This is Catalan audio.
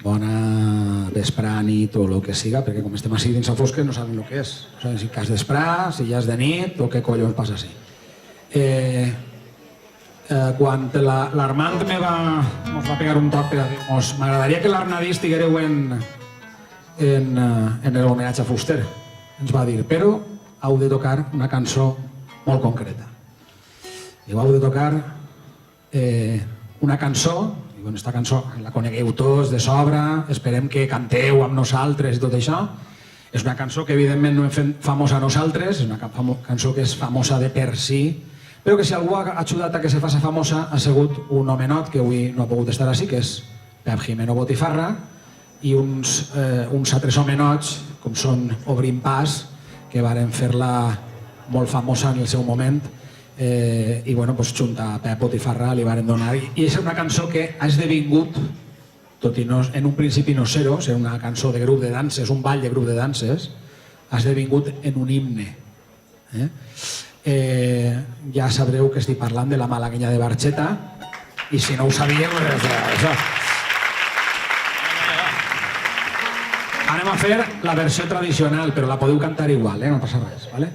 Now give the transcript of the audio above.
bona vesprà, nit o el que siga, perquè com estem així dins a fosques no saben el que és. No saben si que has d'esperar, si ja és de nit o què collons passa així. Quan l'Armand mos va pegar un toc per a dir-nos m'agradaria que l'Arnadí estiguéreu en l'homenatge a Fuster. Ens va dir, però heu de tocar una cançó molt concreta. Diu, heu de tocar una cançó, i aquesta cançó la conegueu tots de sobra, esperem que canteu amb nosaltres i tot això. És una cançó que evidentment no hem fet famosa a nosaltres, és una cançó que és famosa de per si, però que si algú ha ajudat a que se faci famosa ha sigut un homenot que avui no ha pogut estar així, que és Pep Jimeno Botifarra, i uns altres homenots, com són Obrim Pas, que varen fer-la molt famosa en el seu moment, i bueno, junt a Pep Botifarra li varen donar. I és una cançó que ha esdevingut, tot i no, en un principi no ser-ho, ser una cançó de grup de danses, un ball de grup de danses, ha esdevingut en un himne. Ja sabreu que estic parlant de la Malaguenya de Barxeta, i si no ho sabíeu, això. Anem a fer la versió tradicional, però la podeu cantar igual, no passa res, vale?